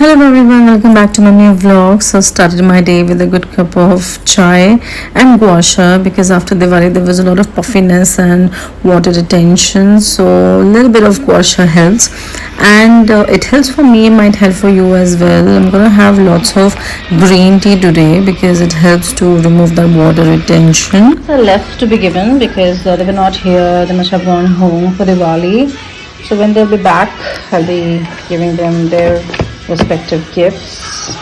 Hello everyone, welcome back to my new vlog. So started my day with a good cup of chai and guasha because after Diwali there was a lot of puffiness and water retention. So a little bit of guasha helps, and it helps for me, it might help for you as well. I'm gonna have lots of green tea today because it helps to remove that water retention. So left to be given because they were not here, they must have gone home for Diwali. So when they'll be back, I'll be giving them their respective gifts.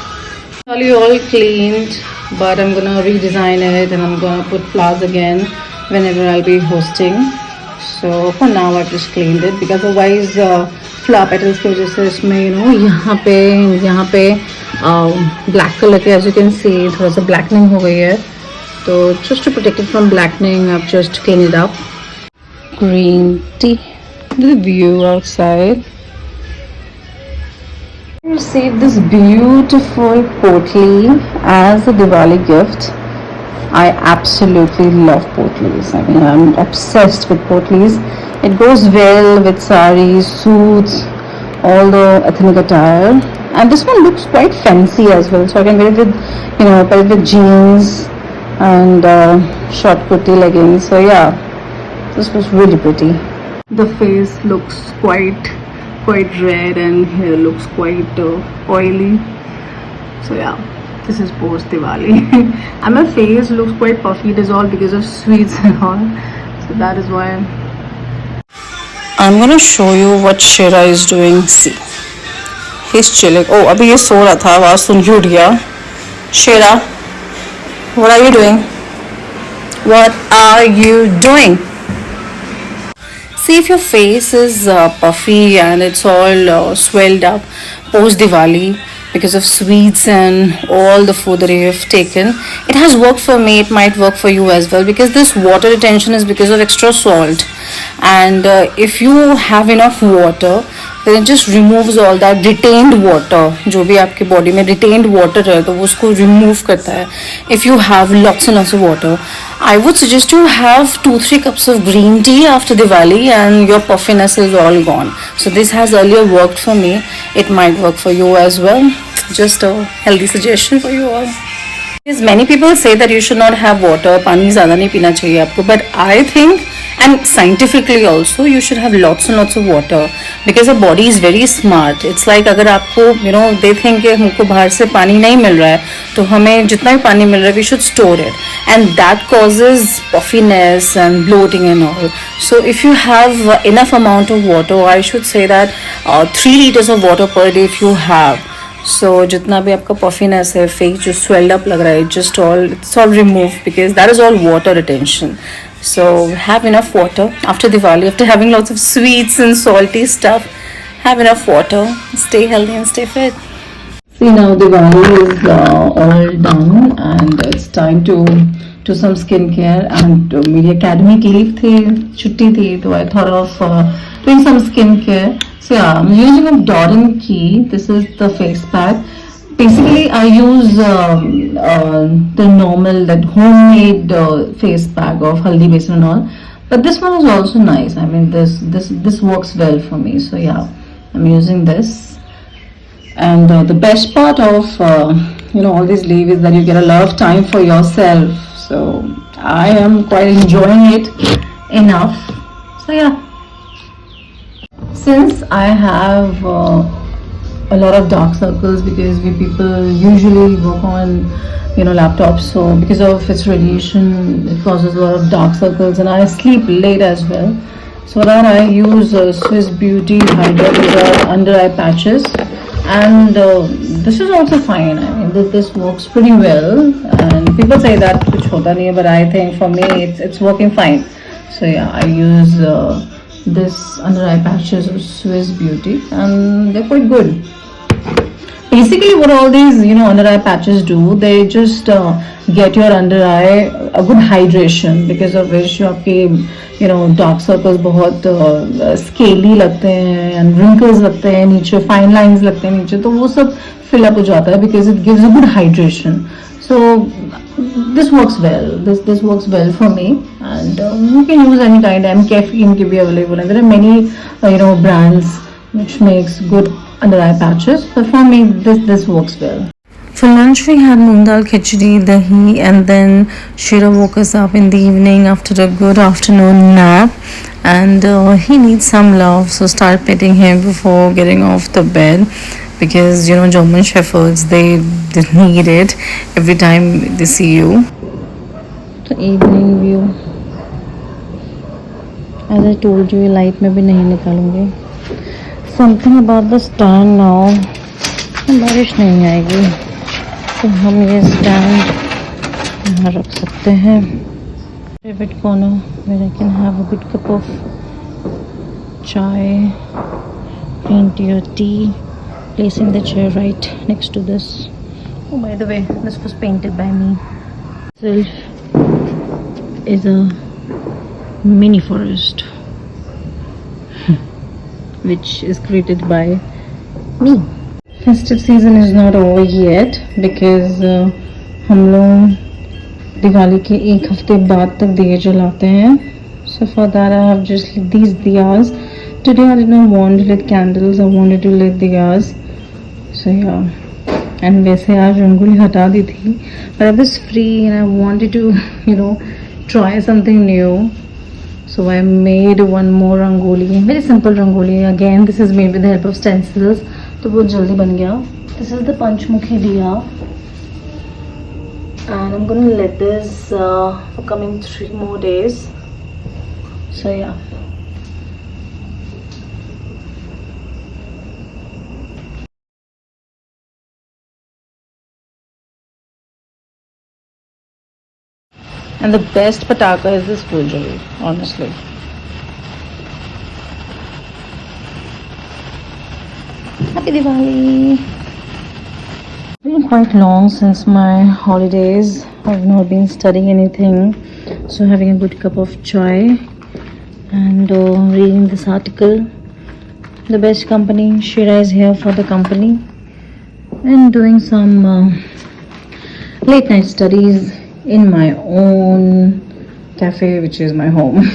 All cleaned, but I'm gonna redesign it and I'm gonna put flowers again whenever I'll be hosting. So for now I've just cleaned it because otherwise flower petals की वजह से इसमें यहाँ पे black color के, as you can see, थोड़ा सा blackening हो गई है. So just to protect it from blackening, I've just cleaned it up. Green tea. The view outside. I received this beautiful potli as a Diwali gift. I absolutely love potlis. I mean, I'm obsessed with potlis. It goes well with saris, suits, all the ethnic attire. And this one looks quite fancy as well. So I can wear it with, pair it with jeans and short kurti leggings. So yeah, this was really pretty. The face looks quite red and hair looks quite oily. So yeah, this is post Diwali. And my face looks quite puffy. It is all because of sweets and all. So that is why. I'm gonna show you what Shera is doing. See, he's chilling. Oh, अभी ये सो रहा था, आवाज सुन के उठ गया. Shera, what are you doing? What are you doing? See, if your face is puffy and it's all swelled up post Diwali because of sweets and all the food that you have taken, it has worked for me. It might work for you as well because this water retention is because of extra salt. And if you have enough water, then it just removes all that retained water. जो भी आपके body में retained water है तो वो उसको remove करता है. If you have lots and lots of water, I would suggest to have 2-3 cups of green tea after Diwali and your puffiness is all gone. So this has earlier worked for me. It might work for you as well. Just a healthy suggestion for you all. Because many people say that you should not have water, पानी ज़्यादा नहीं पीना चाहिए आपको, but I think, and scientifically also, you should have lots and lots of water because the body is very smart. It's like अगर आपको they think कि हमको बाहर से पानी नहीं मिल रहा है तो हमें जितना भी पानी मिल रहा है we should store it, and that causes puffiness and bloating and all. So if you have enough amount of water, I should say that 3 liters of water per day if you have. So जितना भी आपका puffiness है, face जो swelled up लग रहा है, it's all removed because that is all water retention. So have enough water after Diwali, after having lots of sweets and salty stuff. Have enough water, stay healthy and stay fit. See, now Diwali is all done and it's time to do some skincare. And मेरी academic leave थी, छुट्टी थी, तो I thought of doing some skincare. So yeah, I'm using a Doran Key. This is the face pack. Basically, I use the normal, that homemade face pack of haldi besan and all. But this one is also nice. I mean, this works well for me. So yeah, I'm using this. And the best part of all these leave is that you get a lot of time for yourself. So I am quite enjoying it enough. So yeah. Since I have a lot of dark circles because we people usually work on laptops, so because of its radiation it causes a lot of dark circles, and I sleep late as well. So that I use Swiss Beauty Hydra under eye patches, and this is also fine. I mean, this works pretty well, and people say that kuch hota nahi hai, but I think for me it's working fine. So yeah, I use this under eye patches of Swiss Beauty and they're quite good. Basically what all these under eye patches do, they just get your under eye a good hydration, because of which आपके dark circles बहुत scaly लगते हैं and wrinkles लगते हैं नीचे, fine lines लगते हैं नीचे, तो वो सब fill up हो जाता है because it gives a good hydration. So this works well. This works well for me, and you can use any kind. Caffeine can be available, and there are many brands which makes good under eye patches, but for me this works well. For lunch we had moong dal khichdi, dahi, and then Shira woke us up in the evening after a good afternoon nap, and he needs some love, so start petting him before getting off the bed, because you know German shepherds, they need it every time they see you. The evening view, as I told you, light में भी नहीं निकालूंगी. Something about the stand now, बारिश नहीं आएगी तो हम ये stand यहाँ रख सकते हैं. Favorite corner where I can have a good cup of chai, green tea or tea, placing the chair right next to this. Oh, by the way, this was painted by me. Itself is a mini forest which is created by me. Festive season is not over yet because हम लोग दिवाली के एक हफ्ते बाद तक दिए जलाते हैं. So for that I have just lit these diyas. Today I did not want to lit candles, I wanted to lit diyas. So yeah. And वैसे आज रंगोली हटा दी थी, but I was free and I wanted to try something new. So I made one more rangoli, very simple rangoli. Again, this is made with the help of stencils. तो बहुत जल्दी बन गया. This is the Panchmukhi diya, and I'm gonna let this for coming 3 more days. So yeah. And the best pataka is this fulgari, honestly. Happy Diwali! It's been quite long since my holidays. I've not been studying anything, so having a good cup of chai and reading this article. The best company, Shira is here for the company, and doing some late night studies in my own cafe, which is my home.